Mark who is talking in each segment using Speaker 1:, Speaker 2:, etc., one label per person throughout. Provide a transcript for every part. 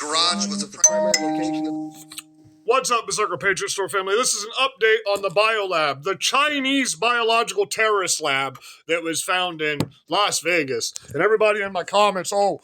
Speaker 1: garage was the primary location of...
Speaker 2: What's up, Berserker Patriot Store family? This is an update on the biolab, the Chinese biological terrorist lab that was found in Las Vegas. And everybody in my comments, oh,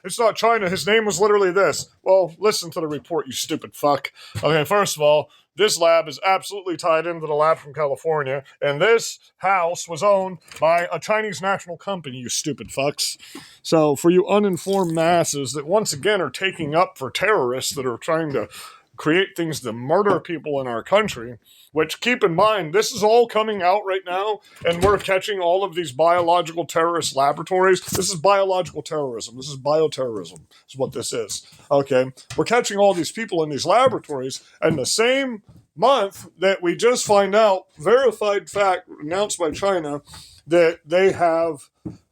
Speaker 2: it's not China. His name was literally this. Well, listen to the report, you stupid fuck. Okay, first of all, this lab is absolutely tied into the lab from California, and this house was owned by a Chinese national company, you stupid fucks. So for you uninformed masses that once again are taking up for terrorists that are trying to create things to murder people in our country, which, keep in mind, this is all coming out right now, and we're catching all of these biological terrorist laboratories. This is biological terrorism. This is bioterrorism, is what this is. Okay? We're catching all these people in these laboratories, and the same month that we just find out, verified fact announced by China, that they have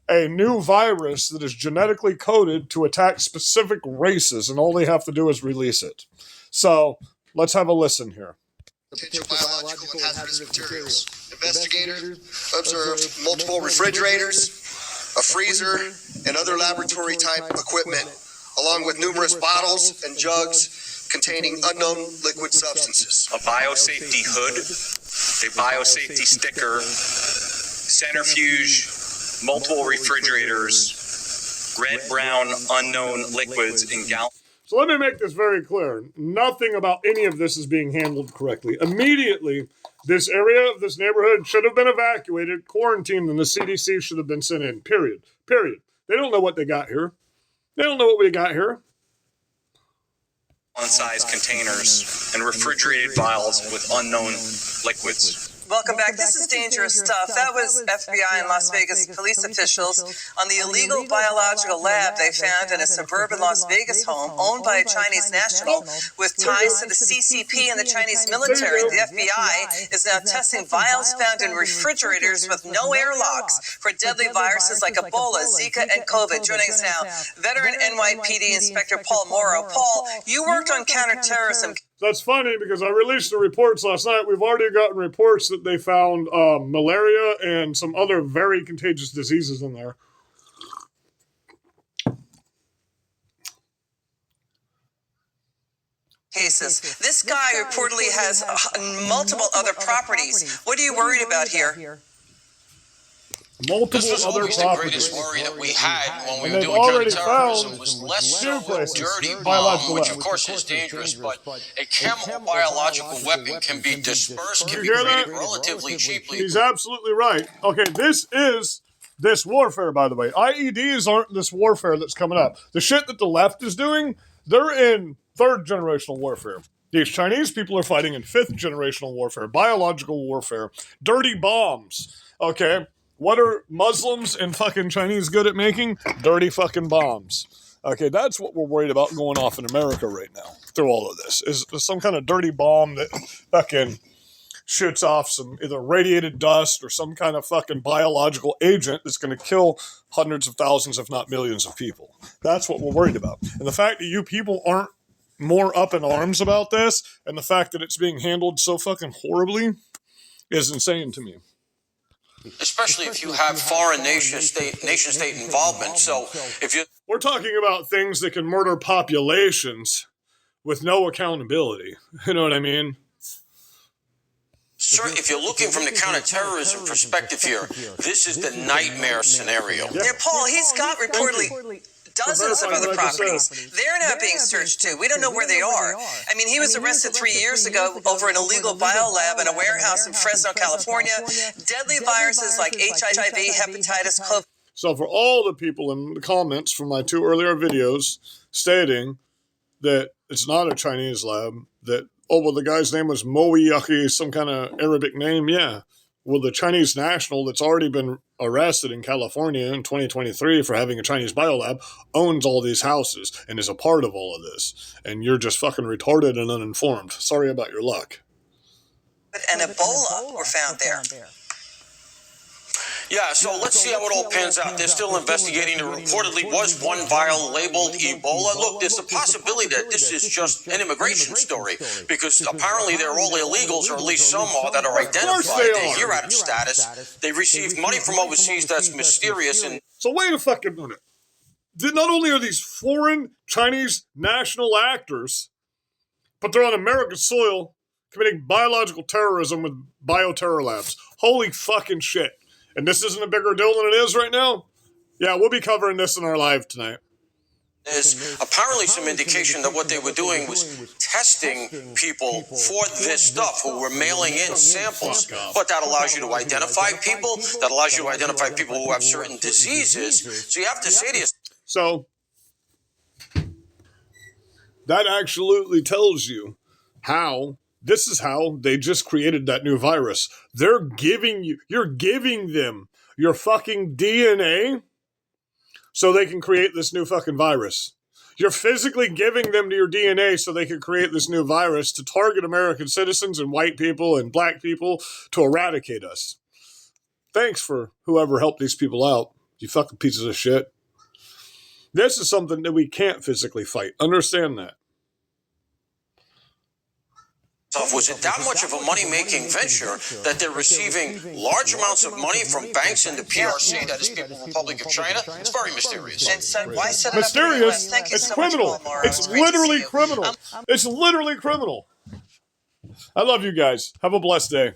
Speaker 2: a new virus that is genetically coded to attack specific races, and all they have to do is release it. So, let's have a listen here.
Speaker 1: Potential biological and hazardous materials. Investigators observed multiple refrigerators, a freezer, and other laboratory-type equipment, along with numerous bottles and jugs containing unknown liquid substances.
Speaker 3: A biosafety hood, a biosafety sticker, centrifuge, multiple refrigerators, red, brown, unknown liquids in gallons.
Speaker 2: So let me make this very clear. Nothing about any of this is being handled correctly. Immediately, this area of this neighborhood should have been evacuated, quarantined, and the CDC should have been sent in. Period. Period. They don't know what they got here. They don't know what we got here.
Speaker 3: Sized containers and refrigerated vials with unknown liquids.
Speaker 4: Welcome back. This is dangerous stuff. That was FBI and Las Vegas police officials on the illegal biological lab they found in a suburban Las Vegas home owned by a Chinese national with ties to the CCP and the Chinese military. The FBI is now testing vials found in refrigerators with no airlocks for deadly viruses like Ebola, Zika, and COVID. Joining us now, veteran NYPD Inspector Paul Morrow. Paul, you worked on counterterrorism.
Speaker 2: That's funny because I released the reports last night. We've already gotten reports that they found malaria and some other very contagious diseases in there.
Speaker 4: Cases. This guy reportedly has multiple other properties. What are you worried about here?
Speaker 5: This was always the greatest worry that we had when we were doing counterterrorism was less so a dirty bomb, which of course is dangerous, but a chemical biological weapon can be dispersed, can be created relatively cheaply.
Speaker 2: He's absolutely right. Okay, this is this warfare, by the way. IEDs aren't this warfare that's coming up. The shit that the left is doing, they're in third generational warfare. These Chinese people are fighting in fifth generational warfare, biological warfare, dirty bombs. Okay? What are Muslims and fucking Chinese good at making? Dirty fucking bombs. Okay, that's what we're worried about going off in America right now through all of this. Is some kind of dirty bomb that fucking shoots off some either radiated dust or some kind of fucking biological agent that's going to kill hundreds of thousands, if not millions of people. That's what we're worried about. And the fact that you people aren't more up in arms about this and the fact that it's being handled so fucking horribly is insane to me.
Speaker 5: Especially if you have foreign nation-state involvement. So if you...
Speaker 2: We're talking about things that can murder populations with no accountability. You know what I mean?
Speaker 5: Sir, if you're looking from the counterterrorism perspective here, this is the nightmare scenario.
Speaker 4: Yeah, Paul, he's got reportedly dozens of other properties. They're now being searched too. We don't know where they are. I mean, he was arrested 3 years ago over an illegal biolab in a warehouse in Fresno, California. Deadly viruses like HIV, hepatitis, COVID.
Speaker 2: So for all the people in the comments from my two earlier videos stating that it's not a Chinese lab, that, oh, well, the guy's name was Moiyaki, some kind of Arabic name, yeah. Well, the Chinese national that's already been arrested in California in 2023 for having a Chinese biolab owns all these houses and is a part of all of this. And you're just fucking retarded and uninformed. Sorry about your luck.
Speaker 4: And Ebola were found there.
Speaker 5: Yeah, so let's see how it all pans out. They're still investigating. There reportedly was one vial labeled Ebola. Look, there's a possibility that this is just an immigration story because apparently they're all illegals, or at least some are that are identified. They're here out of status. They received money from overseas that's mysterious. And
Speaker 2: so wait a fucking minute. not only are these foreign Chinese national actors, but they're on American soil committing biological terrorism with bioterror labs. Holy fucking shit. And this isn't a bigger deal than it is right now? Yeah, we'll be covering this in our live tonight.
Speaker 5: There's apparently some indication that what they were doing was testing people for this stuff, who were mailing in samples. But that allows you to identify people. That allows you to identify people who have certain diseases. So you have to say to yourself,
Speaker 2: So, that absolutely tells you how, this is how they just created that new virus. You're giving them your fucking DNA so they can create this new fucking virus. You're physically giving them your DNA so they can create this new virus to target American citizens and white people and black people to eradicate us. Thanks for whoever helped these people out, you fucking pieces of shit. This is something that we can't physically fight. Understand that.
Speaker 5: was it that much of a money-making venture that they're receiving large amounts of money from banks in the PRC, that is People's Republic of China? It's very mysterious.
Speaker 4: And so why set it up in the
Speaker 2: Mysterious.
Speaker 4: US? Thank you
Speaker 2: It's
Speaker 4: so much,
Speaker 2: criminal.
Speaker 4: Paul Morrow.
Speaker 2: It's
Speaker 4: Great to see
Speaker 2: literally
Speaker 4: you.
Speaker 2: criminal. It's literally criminal. I love you guys. Have a blessed day.